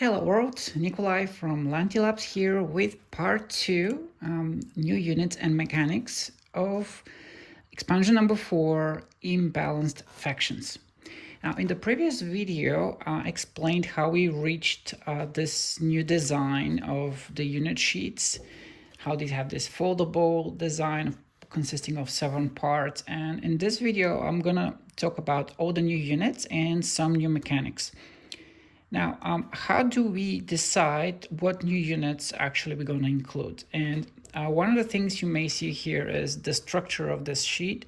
Hello world, Nikolai from Lantilabs here with part 2, new units and mechanics of expansion number 4, imbalanced factions. Now in the previous video I explained how we reached this new design of the unit sheets, how they have this foldable design consisting of 7 parts, and in this video I'm gonna talk about all the new units and some new mechanics. Now, how do we decide what new units actually we're going to include? And one of the things you may see here is the structure of this sheet.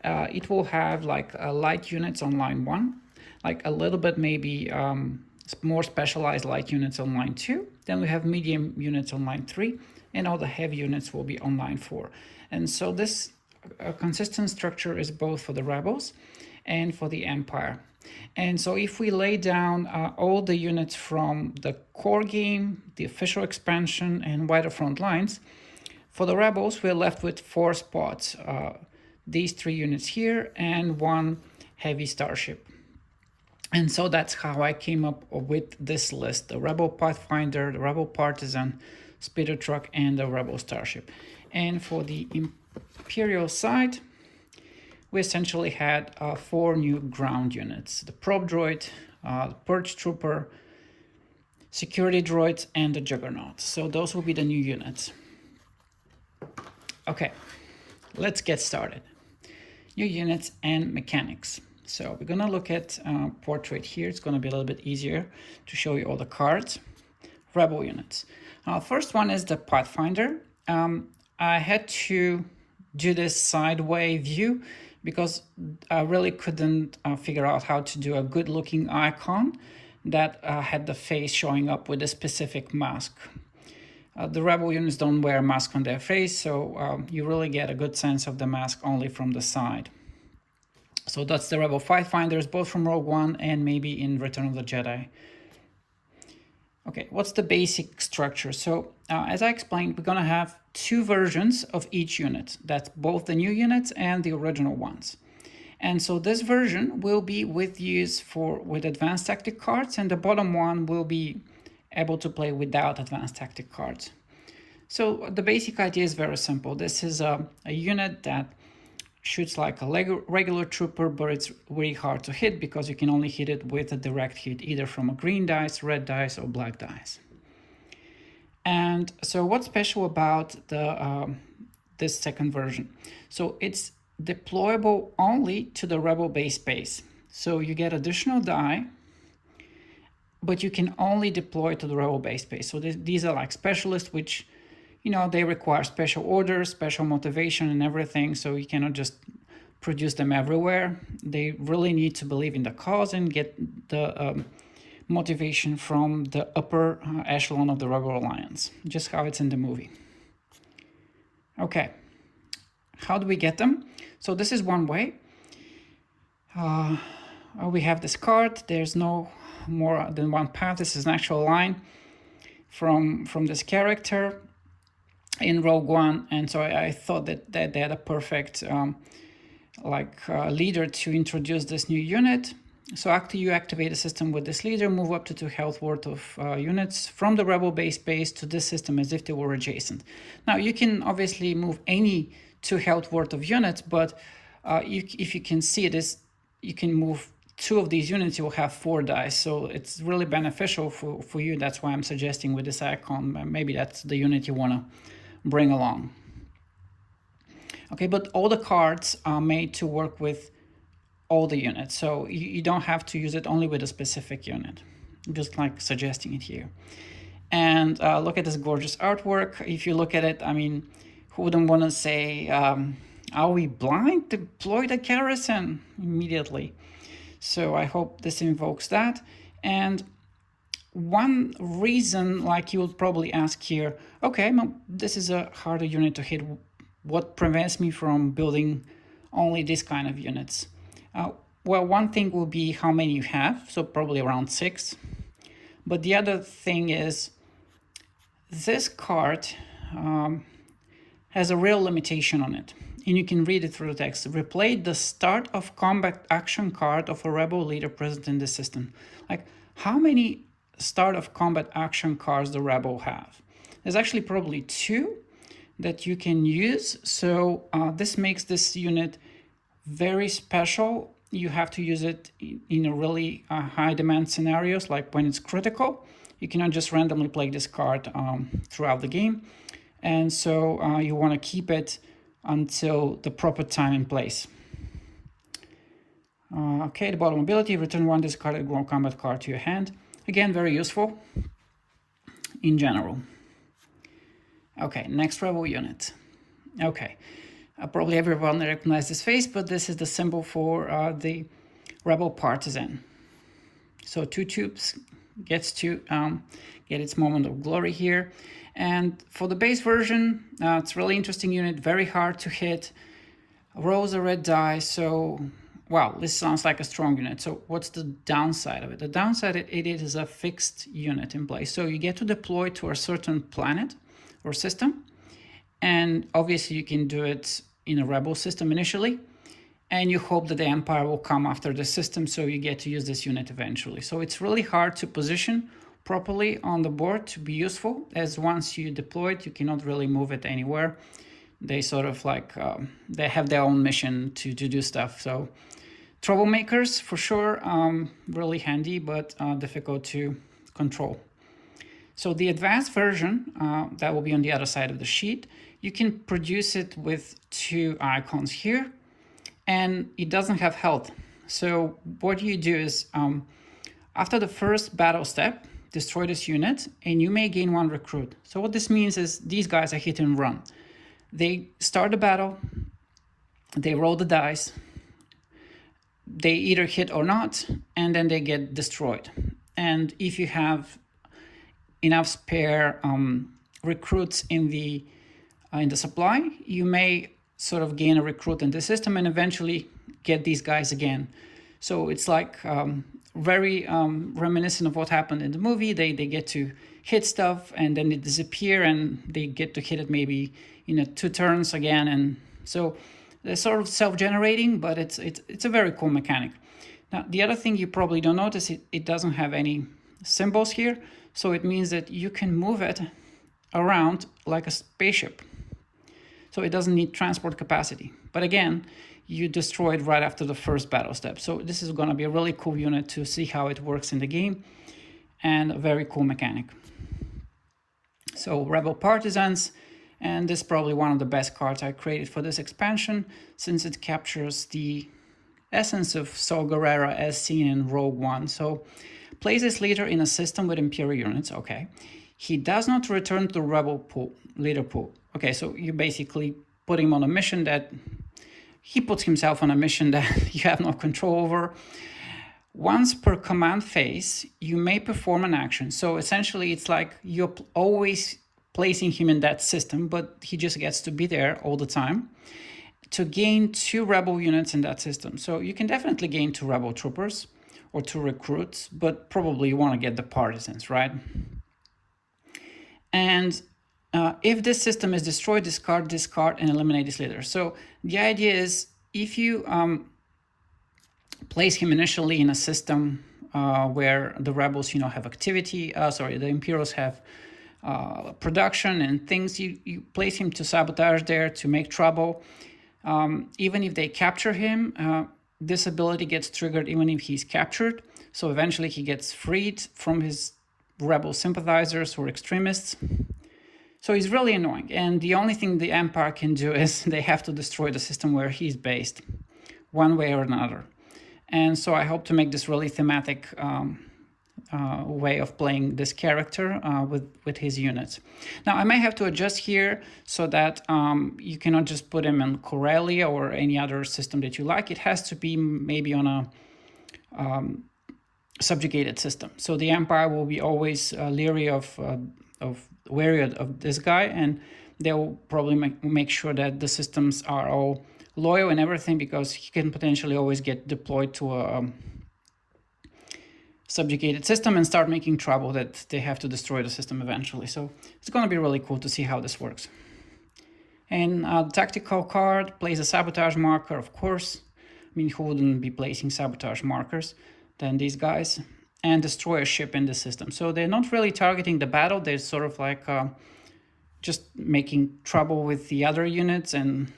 It will have like light units on line 1, like a little bit maybe more specialized light units on line 2. Then we have medium units on line 3, and all the heavy units will be on line 4. And so this consistent structure is both for the rebels and for the Empire. And so if we lay down all the units from the core game, the official expansion, and wider front lines, for the rebels we're left with 4 spots. These 3 units here and 1 heavy starship. And so that's how I came up with this list: the Rebel Pathfinder, the Rebel Partisan, Speeder Truck, and the Rebel Starship. And for the Imperial side, we essentially had 4 new ground units: the probe droid, the purge trooper, security droids, and the juggernaut. So those will be the new units. Okay, let's get started. New units and mechanics. So we're gonna look at portrait here. It's gonna be a little bit easier to show you all the cards. Rebel units. First one is the Pathfinder. I had to do this sideways view because I really couldn't figure out how to do a good looking icon that had the face showing up with a specific mask. The rebel units don't wear a mask on their face, so you really get a good sense of the mask only from the side. So that's the Rebel Pathfinders, both from Rogue One and maybe in Return of the Jedi. Okay, what's the basic structure? So as I explained, we're gonna have 2 versions of each unit. That's both the new units and the original ones. And so this version will be with advanced tactic cards, and the bottom one will be able to play without advanced tactic cards. So the basic idea is very simple. This is a unit that shoots like a regular trooper, but it's really hard to hit because you can only hit it with a direct hit, either from a green dice, red dice, or black dice. And so what's special about this second version? So it's deployable only to the rebel base space. So you get additional die, but you can only deploy to the rebel base space. So these are like specialists, which, you know, they require special orders, special motivation and everything. So you cannot just produce them everywhere. They really need to believe in the cause and get the motivation from the upper echelon of the Rebel Alliance, just how it's in the movie. Okay, how do we get them? So this is one way. We have this card. There's no more than one path. This is an actual line from this character in Rogue One, and so I thought that they had a perfect leader to introduce this new unit. So after you activate the system with this leader, move up to 2 health worth of units from the rebel base space to this system as if they were adjacent. Now you can obviously move any 2 health worth of units, but if you can see this, you can move 2 of these units, you will have 4 dice. So it's really beneficial for you. That's why I'm suggesting with this icon, maybe that's the unit you want to bring along. Okay, but all the cards are made to work with all the units, so you don't have to use it only with a specific unit. I'm just like suggesting it here. And look at this gorgeous artwork. If you look at it, I mean, who wouldn't want to say, are we blind? Deploy the garrison immediately. So I hope this invokes that. And one reason, like you would probably ask here, okay, this is a harder unit to hit. What prevents me from building only this kind of units? Well, one thing will be how many you have, so probably around 6. But the other thing is this card has a real limitation on it, and you can read it through the text. Replay the start of combat action card of a rebel leader present in the system. Like, how many start of combat action cards the rebel have. There's actually probably 2 that you can use. So this makes this unit very special. You have to use it in a really high demand scenarios, like when it's critical. You cannot just randomly play this card throughout the game. And so you want to keep it until the proper time and place. Okay, the bottom ability, return 1 discarded grown combat card to your hand. Again, very useful in general. Okay, next rebel unit. Okay, probably everyone recognizes this face, but this is the symbol for the rebel partisan. So 2 tubes gets to get its moment of glory here. And for the base version, it's a really interesting unit, very hard to hit, rolls a red die, so wow, this sounds like a strong unit. So what's the downside of it? The downside, it is a fixed unit in place. So you get to deploy to a certain planet or system. And obviously you can do it in a rebel system initially. And you hope that the Empire will come after the system, so you get to use this unit eventually. So it's really hard to position properly on the board to be useful, as once you deploy it, you cannot really move it anywhere. They sort of like, they have their own mission to do stuff. So troublemakers, for sure, really handy, but difficult to control. So the advanced version, that will be on the other side of the sheet, you can produce it with 2 icons here, and it doesn't have health. So what you do is, after the first battle step, destroy this unit, and you may gain 1 recruit. So what this means is these guys are hit and run. They start the battle, they roll the dice, they either hit or not, and then they get destroyed. And if you have enough spare recruits in the supply, you may sort of gain a recruit in the system and eventually get these guys again. So it's like very reminiscent of what happened in the movie. They get to hit stuff and then they disappear, and they get to hit it maybe 2 turns again. And so they're sort of self-generating, but it's a very cool mechanic. Now, the other thing you probably don't notice, it doesn't have any symbols here. So it means that you can move it around like a spaceship. So it doesn't need transport capacity. But again, you destroy it right after the first battle step. So this is going to be a really cool unit to see how it works in the game, and a very cool mechanic. So Rebel Partisans, and this is probably one of the best cards I created for this expansion, since it captures the essence of Saw Gerrera as seen in Rogue One. So plays this leader in a system with Imperial units, okay. He does not return to the Rebel pool, leader pool. Okay, so you basically put him on a mission that he puts himself on a mission that you have no control over. Once per command phase, you may perform an action. So essentially, it's like you're always placing him in that system, but he just gets to be there all the time to gain 2 rebel units in that system. So you can definitely gain 2 rebel troopers or 2 recruits, but probably you want to get the partisans, right? And if this system is destroyed, discard, and eliminate this leader. So the idea is, if you place him initially in a system where the rebels, have activity, the Imperials have production and things, you place him to sabotage there, to make trouble. Even if they capture him, this ability gets triggered even if he's captured. So eventually he gets freed from his rebel sympathizers or extremists. So he's really annoying. And the only thing the Empire can do is they have to destroy the system where he's based, one way or another. And so I hope to make this really thematic way of playing this character with his units. Now, I may have to adjust here so that you cannot just put him in Corellia or any other system that you like. It has to be maybe on a subjugated system. So the Empire will be always leery wary of this guy, and they will probably make sure that the systems are all loyal and everything, because he can potentially always get deployed to a subjugated system and start making trouble that they have to destroy the system eventually. So it's going to be really cool to see how this works. And the tactical card plays a sabotage marker, of course. I mean, who wouldn't be placing sabotage markers than these guys? and destroy a ship in the system. So they're not really targeting the battle. They're sort of like just making trouble with the other units and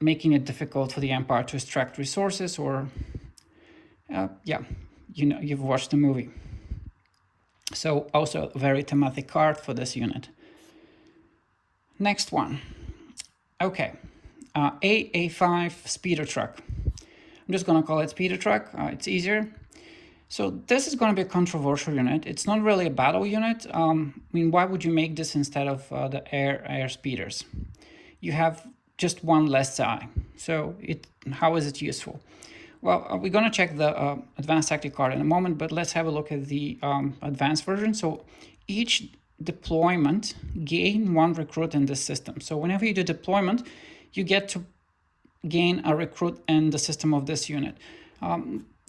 making it difficult for the Empire to extract resources, or yeah, you know, you've watched the movie. So also a very thematic card for this unit. Next one. Okay, A5 speeder truck. I'm just gonna call it speeder truck, it's easier. So this is gonna be a controversial unit. It's not really a battle unit. I mean, why would you make this instead of the air speeders? You have just one less die. So how is it useful? Well, we're gonna check the advanced tactic card in a moment, but let's have a look at the advanced version. So each deployment gain one recruit in this system. So whenever you do deployment, you get to gain a recruit in the system of this unit.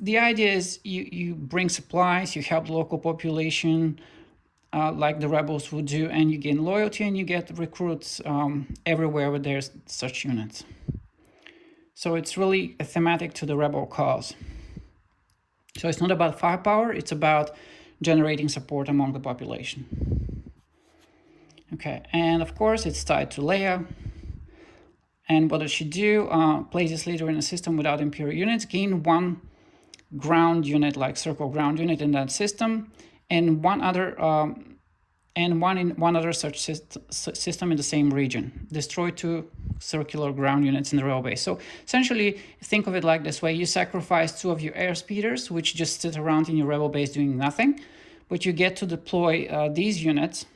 The idea is you bring supplies, you help the local population, like the rebels would do, and you gain loyalty and you get recruits everywhere where there's such units. So it's really a thematic to the rebel cause. So it's not about firepower, it's about generating support among the population. Okay, and of course it's tied to Leia. And what does she do? Place this leader in a system without Imperial units, gain one ground unit, like circle ground unit in that system, and one other such system in the same region. Destroy 2 circular ground units in the rebel base. So essentially, think of it like this way: you sacrifice 2 of your air speeders, which just sit around in your rebel base doing nothing, but you get to deploy these units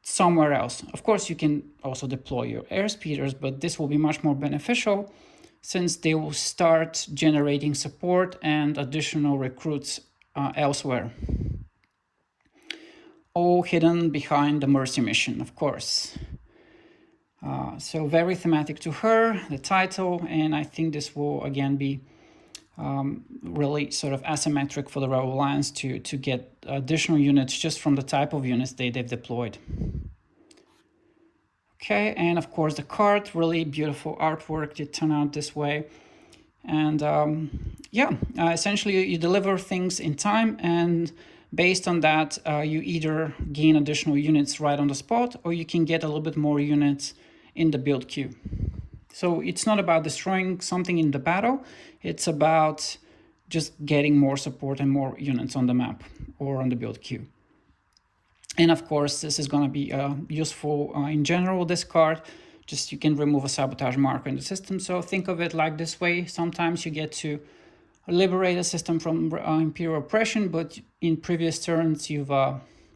somewhere else. Of course, you can also deploy your air speeders, but this will be much more beneficial since they will start generating support and additional recruits elsewhere. All hidden behind the Mercy mission, of course. So very thematic to her, the title, and I think this will again be really sort of asymmetric for the Rebel Alliance to get additional units just from the type of units they've deployed. Okay, and of course the card, really beautiful artwork did turn out this way. And essentially you deliver things in time, and based on that, you either gain additional units right on the spot, or you can get a little bit more units in the build queue. So it's not about destroying something in the battle, it's about just getting more support and more units on the map or on the build queue. And of course, this is going to be useful in general, this card. Just you can remove a sabotage marker in the system. So think of it like this way: sometimes you get to liberate a system from Imperial oppression, but in previous turns you've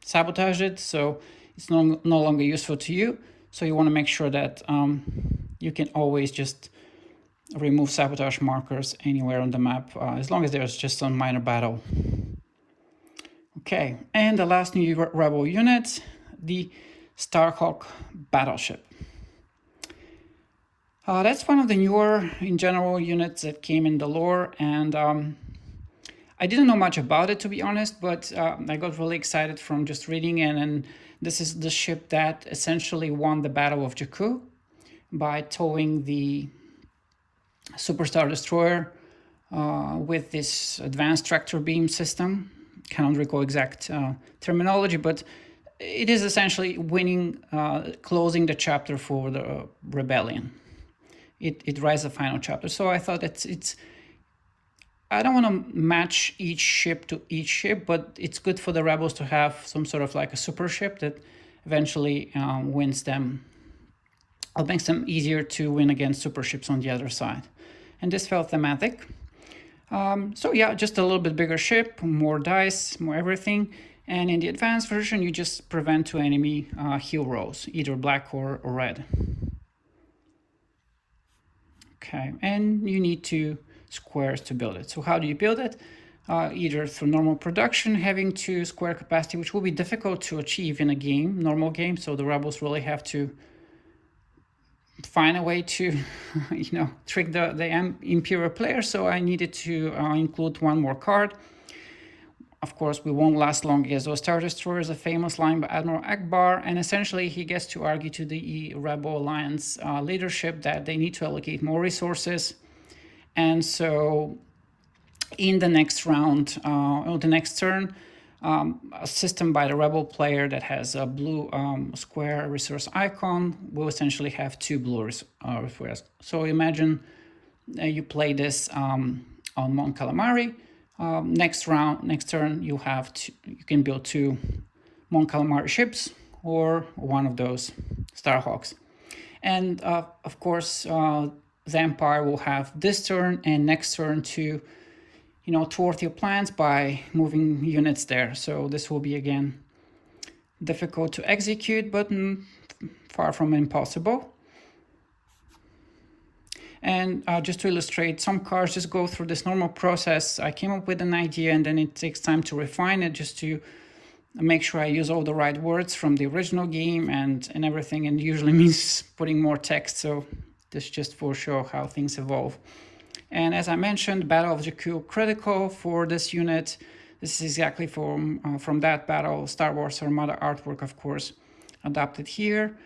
sabotaged it, so it's no longer useful to you. So you want to make sure that you can always just remove sabotage markers anywhere on the map, as long as there's just a minor battle. Okay, and the last new rebel unit, the Starhawk battleship. That's one of the newer, in general, units that came in the lore, and I didn't know much about it, to be honest, but I got really excited from just reading it, and this is the ship that essentially won the Battle of Jakku by towing the Superstar Destroyer with this advanced tractor beam system. Cannot recall exact terminology, but it is essentially winning, closing the chapter for the rebellion. It writes the final chapter. So I thought it's I don't want to match each ship to each ship, but it's good for the rebels to have some sort of like a super ship that eventually wins them. It makes them easier to win against super ships on the other side. And this felt thematic. So yeah, just a little bit bigger ship, more dice, more everything. And in the advanced version, you just prevent 2 enemy heal rolls, either black or red. Okay, and you need 2 squares to build it. So how do you build it? Either through normal production, having 2 square capacity, which will be difficult to achieve in a game, normal game. So the rebels really have to find a way to, trick the Imperial player. So I needed to include 1 more card. Of course, we won't last long as those Star Destroyers, a famous line by Admiral Akbar, and essentially he gets to argue to the Rebel Alliance leadership that they need to allocate more resources. And so in the next round or the next turn, a system by the rebel player that has a blue square resource icon will essentially have 2 blue resources. So imagine you play this on Mon Calamari. Next turn, you can build 2 Mon Calamari ships or one of those Starhawks. And of course, the Empire will have this turn and next turn to thwart your plans by moving units there. So this will be again difficult to execute, but far from impossible. And just to illustrate, some cards just go through this normal process. I came up with an idea and then it takes time to refine it just to make sure I use all the right words from the original game and everything, and usually means putting more text. So this just for show how things evolve. And as I mentioned, Battle of Jakku critical for this unit. This is exactly from that battle, Star Wars Armada artwork, of course, adapted here.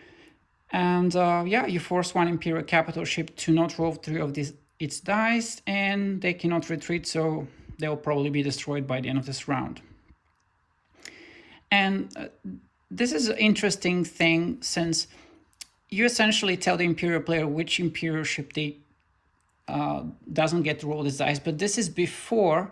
And yeah, you force one Imperial capital ship to not roll 3 of its dice, and they cannot retreat, so they will probably be destroyed by the end of this round. And this is an interesting thing, since you essentially tell the Imperial player which Imperial ship they doesn't get to roll this dice, but this is before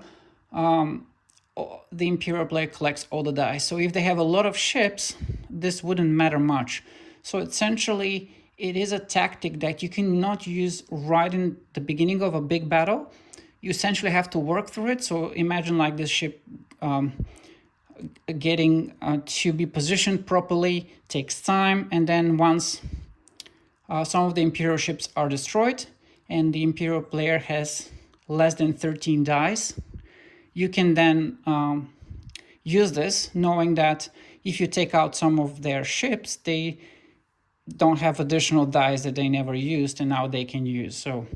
the Imperial player collects all the dice. So if they have a lot of ships, this wouldn't matter much. So essentially, it is a tactic that you cannot use right in the beginning of a big battle. You essentially have to work through it. So imagine like this ship getting to be positioned properly takes time, and then once some of the Imperial ships are destroyed, and the Imperial player has less than 13 dice, you can then use this, knowing that if you take out some of their ships, they don't have additional dice that they never used, and now they can use. So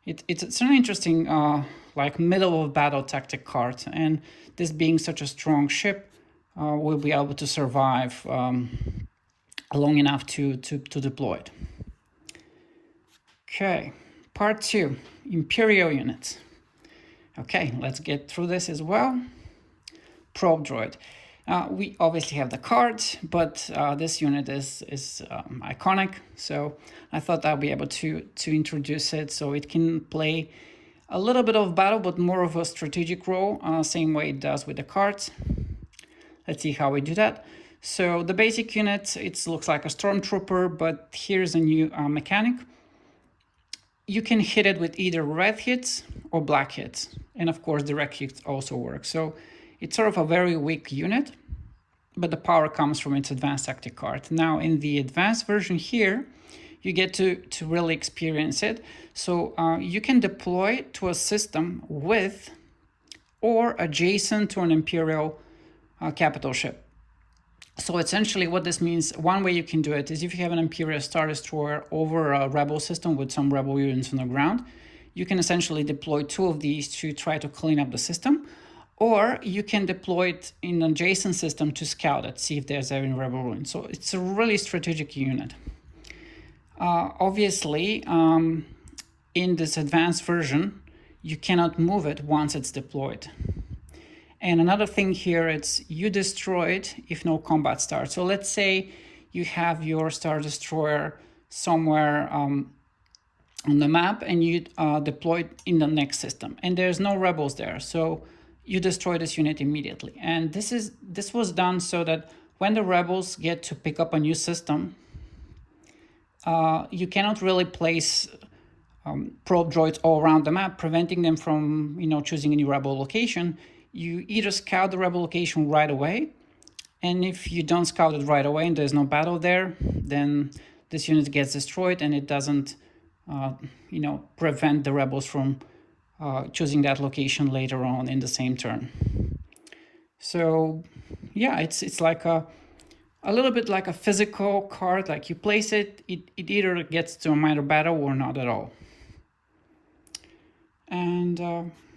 it's an interesting like middle of battle tactic card, and this being such a strong ship will be able to survive long enough to deploy it. Okay. Part 2, Imperial units. Okay, let's get through this as well. Probe droid. We obviously have the cards, but this unit is iconic, so I thought I'll be able to introduce it so it can play a little bit of battle, but more of a strategic role, same way it does with the cards. Let's see how we do that. So the basic unit, it looks like a stormtrooper, but here's a new mechanic. You can hit it with either red hits or black hits. And of course, direct hits also work. So it's sort of a very weak unit, but the power comes from its advanced tactic card. Now, in the advanced version here, you get to really experience it. So you can deploy to a system with or adjacent to an Imperial capital ship. So essentially what this means, one way you can do it is if you have an Imperial Star Destroyer over a Rebel system with some Rebel units on the ground, you can essentially deploy 2 of these to try to clean up the system, or you can deploy it in an adjacent system to scout it, see if there's any Rebel ruins. So it's a really strategic unit. Obviously, in this advanced version, you cannot move it once it's deployed. And another thing here, it's you destroy it if no combat starts. So let's say you have your Star Destroyer somewhere on the map and you deploy it in the next system, and there's no rebels there. So you destroy this unit immediately. And this was done so that when the rebels get to pick up a new system, you cannot really place probe droids all around the map, preventing them from choosing a new rebel location. You either scout the rebel location right away, and if you don't scout it right away and there's no battle there, then this unit gets destroyed, and it doesn't, prevent the rebels from choosing that location later on in the same turn. So, yeah, it's like a little bit like a physical card. Like you place it, it either gets to a minor battle or not at all. And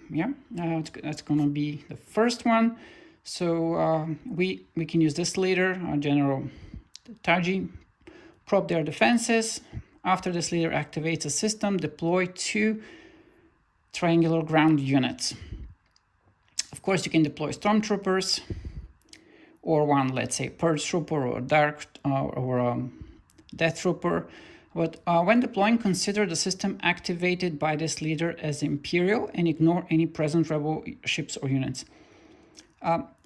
yeah, that's gonna be the first one. So we can use this leader, General Taji, probe their defenses. After this leader activates a system, deploy 2 triangular ground units. Of course, you can deploy stormtroopers or one, let's say, purge trooper or dark or death trooper. But when deploying, consider the system activated by this leader as Imperial and ignore any present rebel ships or units.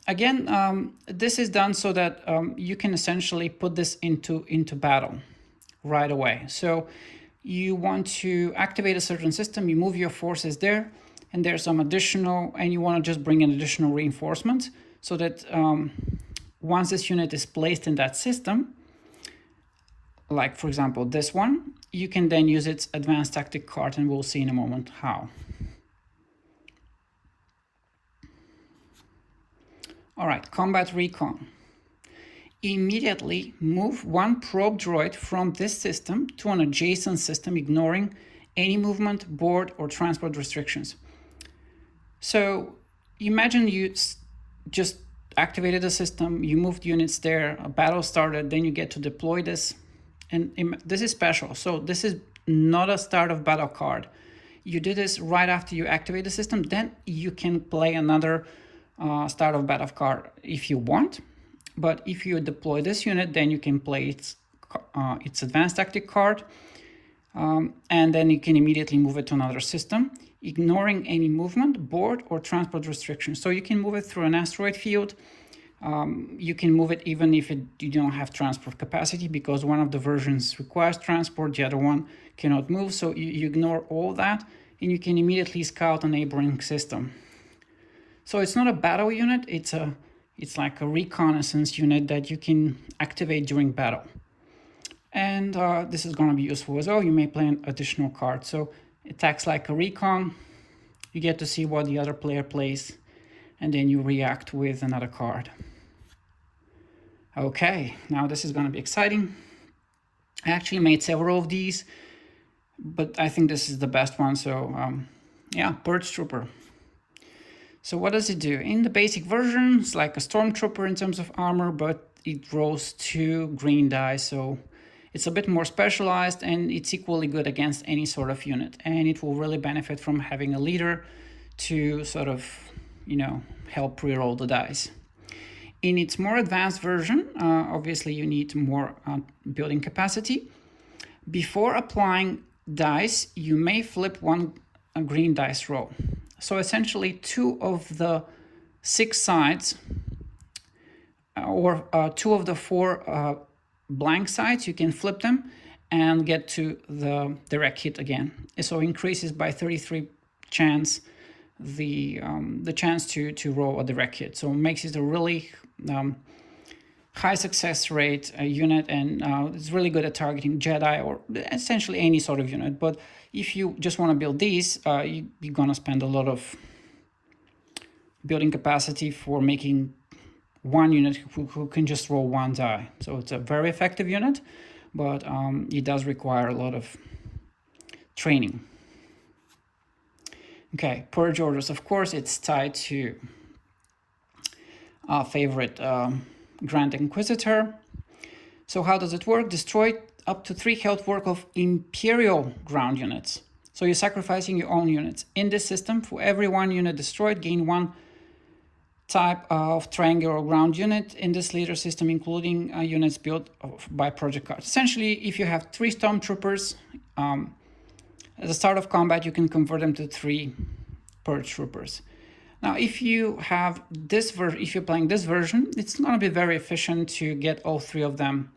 Again, this is done so that you can essentially put this into battle right away. So you want to activate a certain system, you move your forces there, and there's some additional, and you want to just bring in additional reinforcements so that once this unit is placed in that system, like for example this one, you can then use its advanced tactic card, and we'll see in a moment how. All right, combat recon. Immediately move one probe droid from this system to an adjacent system, ignoring any movement, board, or transport restrictions. So imagine you just activated the system, you moved units there, a battle started, then you get to deploy this. And this is special. So this is not a start of battle card. You did this right after you activate the system, then you can play another start of battle card if you want. But if you deploy this unit, then you can play its advanced tactic card, and then you can immediately move it to another system, ignoring any movement, board, or transport restrictions. So you can move it through an asteroid field. You can move it even if you don't have transport capacity, because one of the versions requires transport, the other one cannot move. So you ignore all that, and you can immediately scout a neighboring system. So it's not a battle unit, it's like a reconnaissance unit that you can activate during battle. And this is going to be useful as well. You may play an additional card. So it acts like a recon. You get to see what the other player plays, and then you react with another card. Okay, now this is going to be exciting. I actually made several of these, but I think this is the best one. So yeah, Purge Trooper. So what does it do? In the basic version, it's like a stormtrooper in terms of armor, but it rolls 2 green dice, so it's a bit more specialized, and it's equally good against any sort of unit. And it will really benefit from having a leader to sort of, help reroll the dice. In its more advanced version, obviously you need more building capacity. Before applying dice, you may flip a green dice roll. So essentially 2 of the 6 sides or 2 of the 4 blank sides, you can flip them and get to the direct hit again. So increases by 33 chance the chance to roll a direct hit. So it makes it a really high success rate unit, and it's really good at targeting Jedi or essentially any sort of unit. But if you just want to build these, you're going to spend a lot of building capacity for making one unit who can just roll 1 die. So it's a very effective unit, but it does require a lot of training. Okay, Purge Orders. Of course, it's tied to our favorite Grand Inquisitor. So how does it work? Destroy up to 3 health worth of Imperial ground units. So you're sacrificing your own units. In this system, for every 1 unit destroyed, gain 1 type of triangular ground unit in this leader system, including units built by project cards. Essentially, if you have 3 stormtroopers, at the start of combat, you can convert them to 3 purge troopers. Now, if you have this if you're playing this version, it's going to be very efficient to get all 3 of them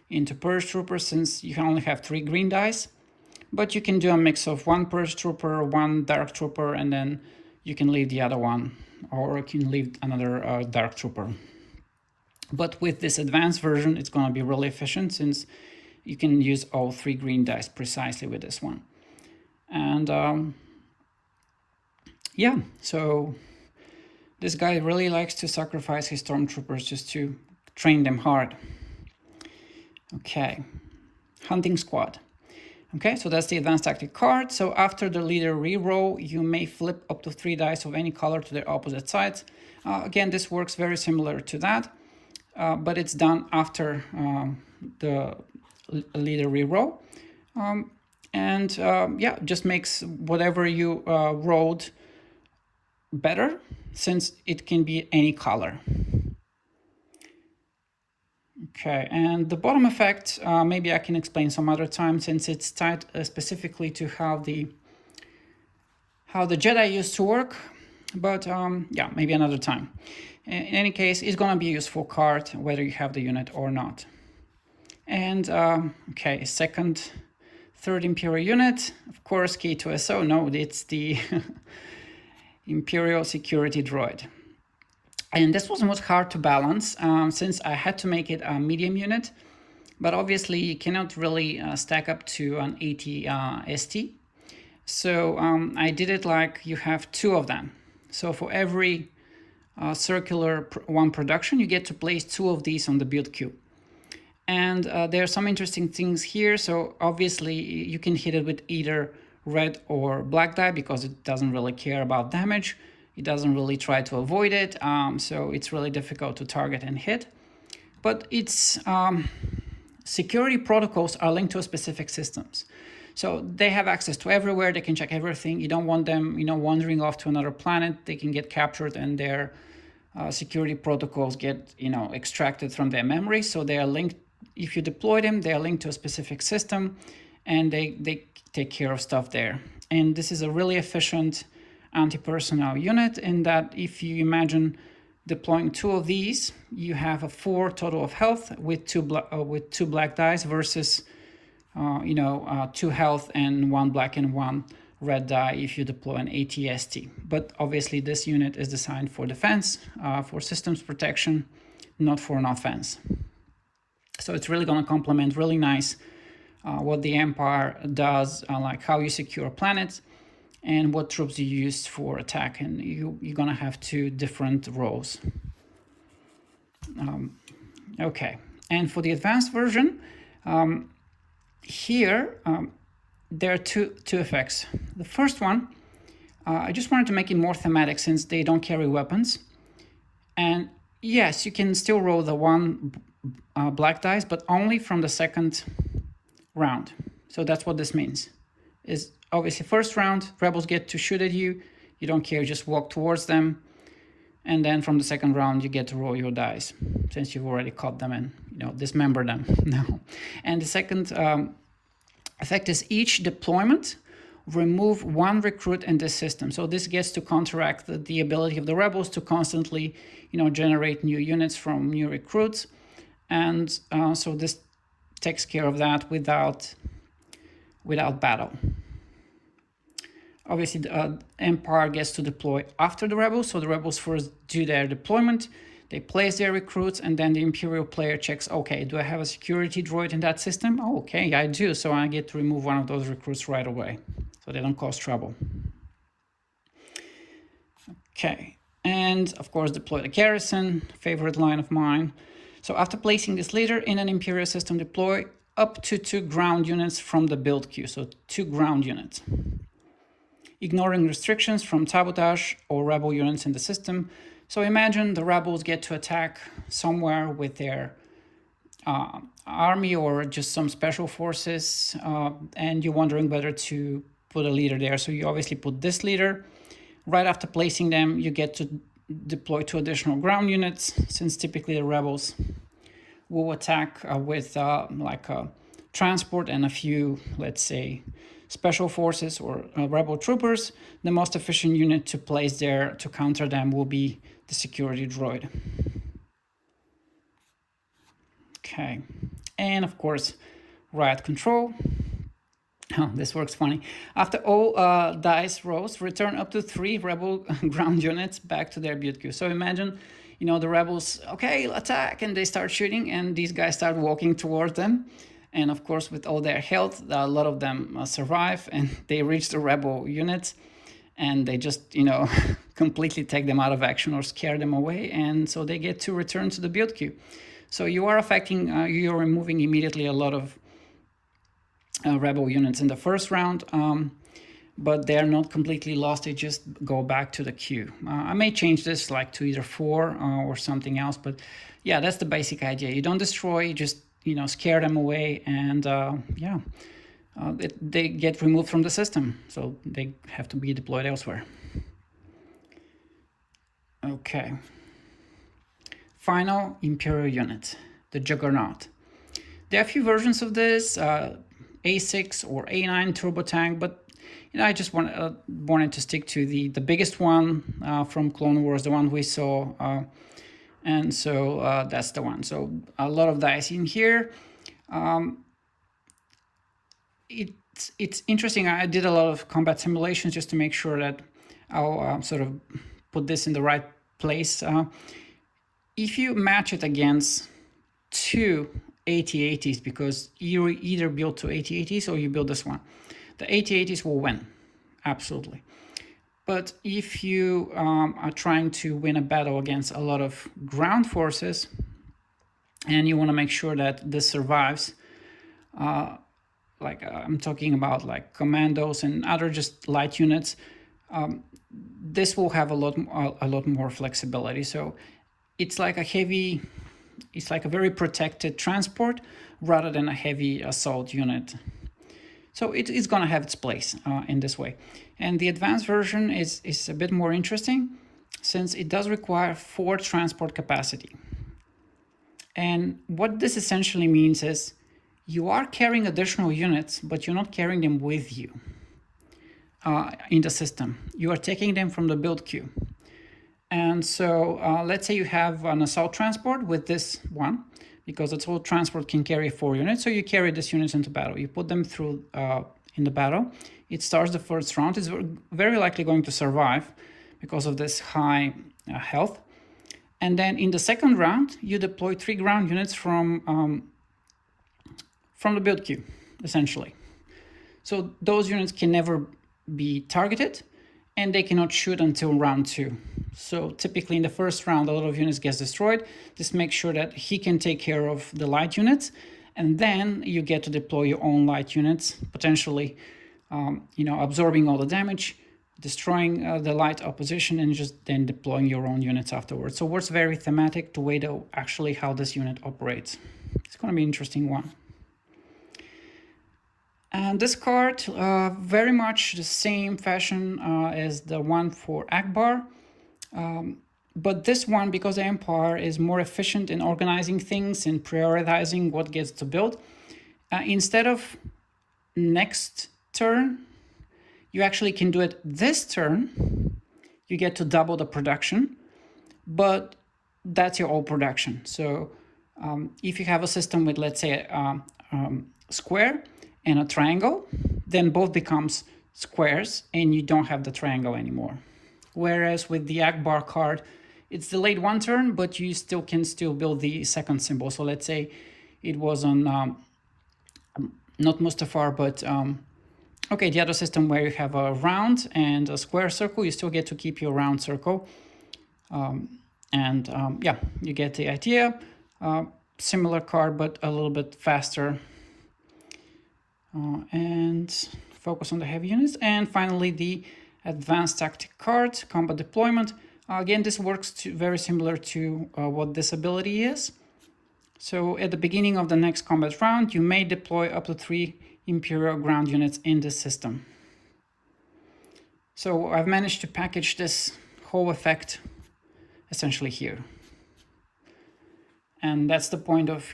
into purge troopers, since you can only have 3 green dice. But you can do a mix of 1 purge trooper, 1 dark trooper, and then you can leave the other one, or you can leave another dark trooper. But with this advanced version, it's going to be really efficient, since you can use all 3 green dice precisely with this one. And yeah, so this guy really likes to sacrifice his stormtroopers just to train them hard. Okay, Hunting Squad. Okay, so that's the advanced tactic card. So after the leader reroll, you may flip up to 3 dice of any color to their opposite sides. Again, this works very similar to that, but it's done after the leader reroll. Yeah, just makes whatever you rolled better. since it can be any color. Okay, and the bottom effect, maybe I can explain some other time, since it's tied specifically to how the Jedi used to work, but yeah, maybe another time. In any case, it's gonna be a useful card whether you have the unit or not. And okay, third Imperial unit, of course, K2SO. No, it's the Imperial security droid. And this was most hard to balance since I had to make it a medium unit, but obviously you cannot really stack up to an 80 ST. So I did it like you have two of them. So for every circular one production, you get to place two of these on the build queue. And there are some interesting things here. So obviously you can hit it with either red or black die because it doesn't really care about damage. It doesn't really try to avoid it. So it's really difficult to target and hit. But its security protocols are linked to specific systems. So they have access to everywhere. They can check everything. You don't want them, wandering off to another planet. They can get captured and their security protocols get, extracted from their memory. So they are linked. If you deploy them, they are linked to a specific system, and they take care of stuff there. And this is a really efficient anti-personnel unit in that if you imagine deploying two of these, you have a 4 total of health with two black dice versus 2 health and 1 black and 1 red die if you deploy an ATST. But obviously this unit is designed for defense, for systems protection, not for an offense. So it's really going to complement really nice what the Empire does, like how you secure planets and what troops you use for attack. And you're going to have two different roles. Okay, and for the advanced version, here there are two effects. The first one, I just wanted to make it more thematic since they don't carry weapons. And yes, you can still roll the one black dice, but only from the second round. So that's what this means. Is obviously first round, rebels get to shoot at you. You don't care, just walk towards them. And then from the second round, you get to roll your dice since you've already caught them and dismember them now. And the second effect is each deployment remove one recruit in this system. So this gets to counteract the ability of the rebels to constantly, generate new units from new recruits. And so this takes care of that without battle. Obviously, the Empire gets to deploy after the rebels. So the rebels first do their deployment, they place their recruits, and then the Imperial player checks, okay, do I have a security droid in that system? Oh, okay, I do. So I get to remove one of those recruits right away, so they don't cause trouble. Okay, and of course, deploy the garrison, favorite line of mine. So after placing this leader in an Imperial system, deploy up to 2 ground units from the build queue. So 2 ground units. Ignoring restrictions from sabotage or rebel units in the system. So imagine the rebels get to attack somewhere with their army or just some special forces, and you're wondering whether to put a leader there. So you obviously put this leader. Right after placing them, you get to deploy 2 additional ground units, since typically the rebels will attack with like a transport and a few, let's say, special forces or rebel troopers. The most efficient unit to place there to counter them will be the security droid. Okay, and of course, riot control. Oh, this works funny. After all dice rolls, return up to 3 rebel ground units back to their build queue. So imagine, the rebels, okay, attack, and they start shooting, and these guys start walking towards them. And of course, with all their health, a lot of them survive, and they reach the rebel units, and they just, completely take them out of action or scare them away, and so they get to return to the build queue. So you are affecting, you're removing immediately a lot of rebel units in the first round, but they're not completely lost. They just go back to the queue. I may change this like to either 4 or something else, but yeah, that's the basic idea. You don't destroy, you just scare them away, and they get removed from the system, so they have to be deployed elsewhere. Okay. Final Imperial unit, the Juggernaut. There are a few versions of this, A6 or A9 turbo tank, but I just wanted to stick to the biggest one from Clone Wars, the one we saw, and so that's the one. So a lot of dice in here. It's interesting. I did a lot of combat simulations just to make sure that I'll sort of put this in the right place. If you match it against two AT-ATs, because you either build two AT-ATs or you build this one, the AT-ATs will win, absolutely. But if you are trying to win a battle against a lot of ground forces and you want to make sure that this survives, I'm talking about like commandos and other just light units, this will have a lot more flexibility. So it's like a very protected transport rather than a heavy assault unit. So it's going to have its place in this way. And the advanced version is a bit more interesting since it does require 4 transport capacity. And what this essentially means is you are carrying additional units, but you're not carrying them with you in the system. You are taking them from the build queue. And so let's say you have an assault transport with this one, because the total transport can carry 4 units. So you carry these units into battle. You put them through in the battle. It starts the first round. It's very likely going to survive because of this high health. And then in the second round, you deploy 3 ground units from the build queue, essentially. So those units can never be targeted, and they cannot shoot until round 2. So typically in the first round, a lot of units gets destroyed. This makes sure that he can take care of the light units, and then you get to deploy your own light units, potentially, absorbing all the damage, destroying the light opposition, and just then deploying your own units afterwards. So it's very thematic to way to actually how this unit operates. It's going to be an interesting one. And this card, very much the same fashion as the one for Akbar. But this one, because the Empire is more efficient in organizing things and prioritizing what gets to build, instead of next turn, you actually can do it this turn. You get to double the production, but that's your old production. So if you have a system with, let's say, square and a triangle, then both becomes squares and you don't have the triangle anymore. Whereas with the Akbar card, it's delayed 1 turn, but you can still build the second symbol. So let's say it was on, not Mustafar, but the other system where you have a round and a square circle, you still get to keep your round circle. You get the idea. Similar card, but a little bit faster. And focus on the heavy units. And finally, the advanced tactic card, combat deployment. Again, this works very similar to what this ability is. So at the beginning of the next combat round, you may deploy up to 3 Imperial ground units in this system. So I've managed to package this whole effect essentially here. And that's the point of,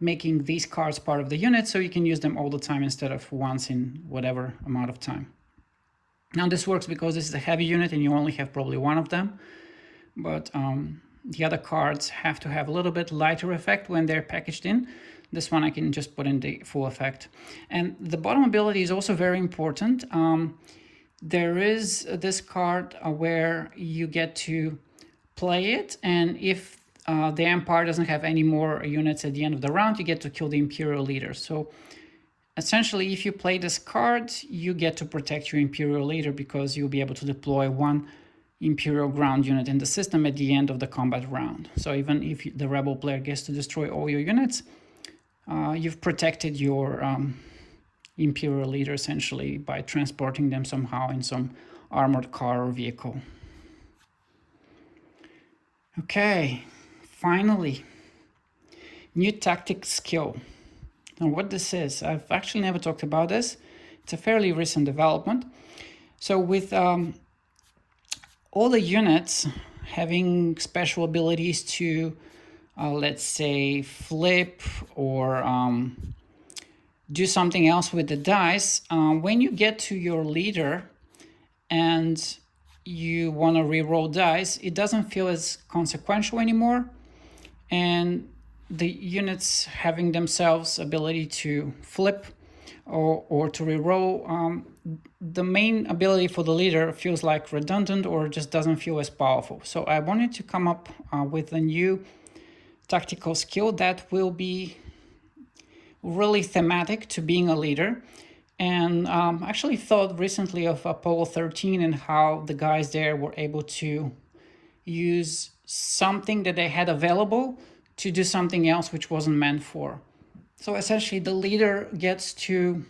making these cards part of the unit so you can use them all the time instead of once in whatever amount of time. Now this works because this is a heavy unit and you only have probably 1 of them, but the other cards have to have a little bit lighter effect when they're packaged in. This one I can just put in the full effect. And the bottom ability is also very important. There is this card where you get to play it, and if the Empire doesn't have any more units at the end of the round, you get to kill the Imperial leader. So essentially, if you play this card, you get to protect your Imperial leader because you'll be able to deploy 1 Imperial ground unit in the system at the end of the combat round. So even if the rebel player gets to destroy all your units, you've protected your Imperial leader essentially by transporting them somehow in some armored car or vehicle. Okay. Finally, new tactic skill. Now what this is, I've actually never talked about this. It's a fairly recent development. So with all the units having special abilities to, let's say, flip or do something else with the dice, when you get to your leader and you want to reroll dice, it doesn't feel as consequential anymore. And the units having themselves ability to flip or to reroll, the main ability for the leader feels like redundant or just doesn't feel as powerful. So I wanted to come up with a new tactical skill that will be really thematic to being a leader. And actually thought recently of Apollo 13 and how the guys there were able to use something that they had available to do something else which wasn't meant for. So essentially the leader gets to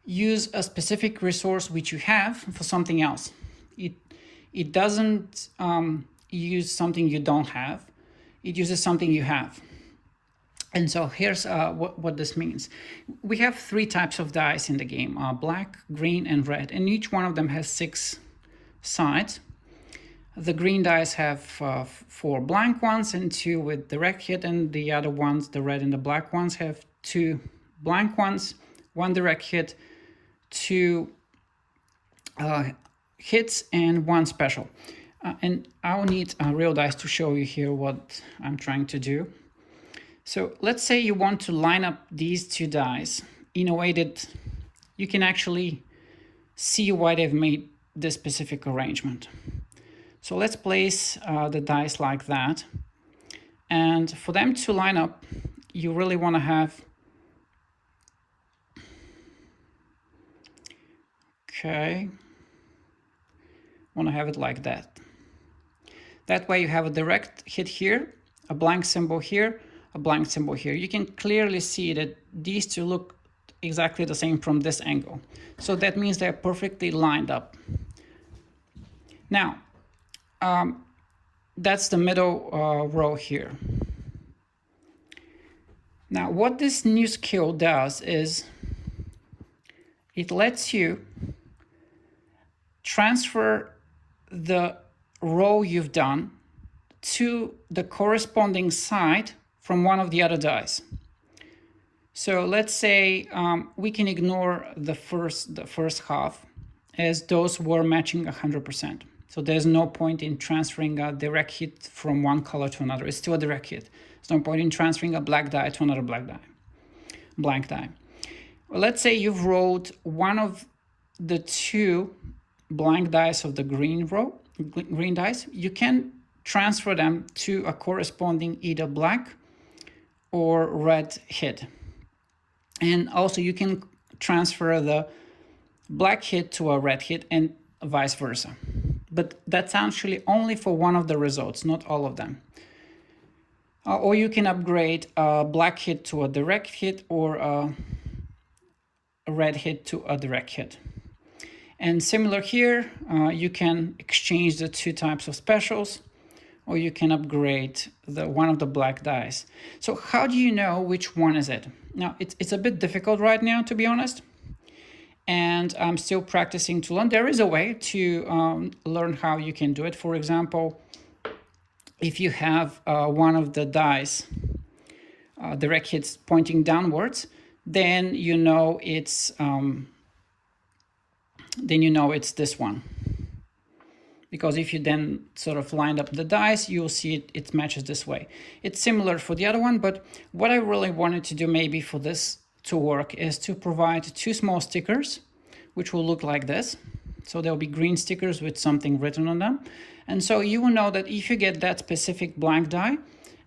use a specific resource which you have for something else. It doesn't use something you don't have. It uses something you have. And so here's what this means. We have 3 types of dice in the game, black, green, and red, and each one of them has 6 sides. The green dice have 4 blank ones and 2 with direct hit, and the other ones, the red and the black ones, have 2 blank ones, 1 direct hit, 2 hits, and 1 special. And I'll need real dice to show you here what I'm trying to do. So let's say you want to line up these 2 dice in a way that you can actually see why they've made this specific arrangement. So let's place the dice like that. And for them to line up, you really want to have, want to have it like that. That way you have a direct hit here, a blank symbol here, a blank symbol here. You can clearly see that these 2 look exactly the same from this angle. So that means they're perfectly lined up. Now, that's the middle row here. Now, what this new skill does is it lets you transfer the row you've done to the corresponding side from one of the other dice. So let's say we can ignore the first half, as those were matching 100%. So there's no point in transferring a direct hit from one color to another. It's still a direct hit. There's no point in transferring a black die to another blank die. Well, let's say you've rolled one of the 2 blank dice of the green dice. You can transfer them to a corresponding either black or red hit. And also you can transfer the black hit to a red hit and vice versa. But that's actually only for one of the results, not all of them. Or you can upgrade a black hit to a direct hit or a red hit to a direct hit. And similar here, you can exchange the 2 types of specials, or you can upgrade one of the black dice. So how do you know which one is it? Now, it's a bit difficult right now, to be honest. And I'm still practicing to learn. There is a way to learn how you can do it. For example, if you have one of the dice, direct hits pointing downwards, then you know it's this one. Because if you then sort of lined up the dice, you'll see it matches this way. It's similar for the other one, but what I really wanted to do maybe for this to work is to provide 2 small stickers, which will look like this. So there'll be green stickers with something written on them. And so you will know that if you get that specific blank die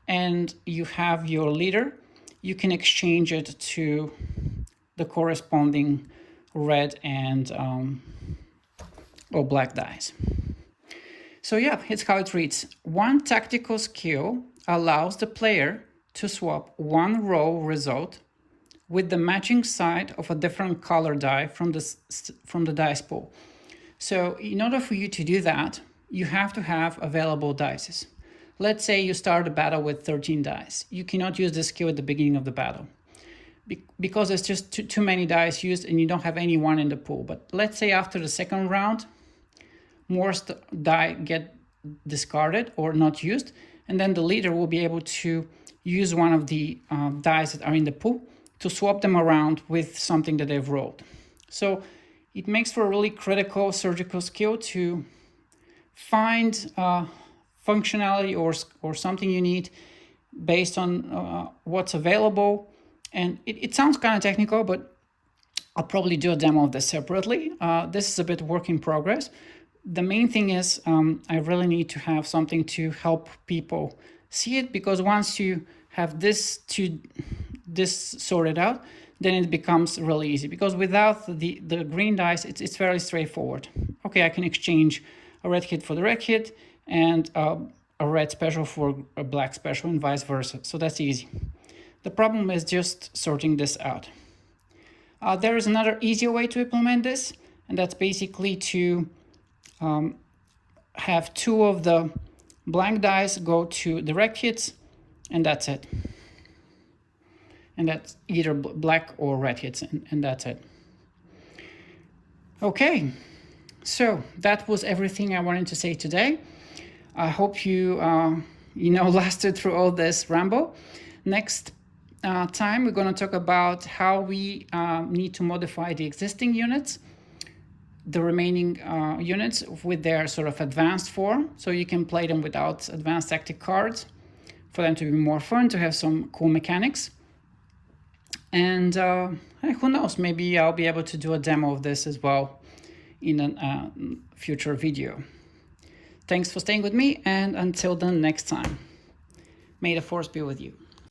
and you have your leader, you can exchange it to the corresponding red and or black dice. So yeah, it's how it reads. One tactical skill allows the player to swap one row result with the matching side of a different color die from the dice pool. So in order for you to do that, you have to have available dice. Let's say you start a battle with 13 dice. You cannot use this skill at the beginning of the battle because there's just too many dice used and you don't have any one in the pool. But let's say after the second round, more die get discarded or not used, and then the leader will be able to use one of the dice that are in the pool to swap them around with something that they've rolled. So it makes for a really critical surgical skill to find functionality or something you need based on what's available. And it sounds kind of technical, but I'll probably do a demo of this separately. This is a bit work in progress. The main thing is I really need to have something to help people see it, because once you have this sorted out, then it becomes really easy, because without the green dice, it's fairly straightforward. Okay, I can exchange a red hit for the red hit and a red special for a black special and vice versa. So that's easy. The problem is just sorting this out. There is another easier way to implement this, and that's basically to have two of the blank dice go to the red hits, and that's it. And that's either black or red hits, and that's it. Okay, so that was everything I wanted to say today. I hope you lasted through all this ramble. Next time we're going to talk about how we need to modify the existing units, the remaining units with their sort of advanced form, so you can play them without advanced tactic cards for them to be more fun, to have some cool mechanics. And who knows, maybe I'll be able to do a demo of this as well in a future video. Thanks for staying with me, and until the next time, may the force be with you.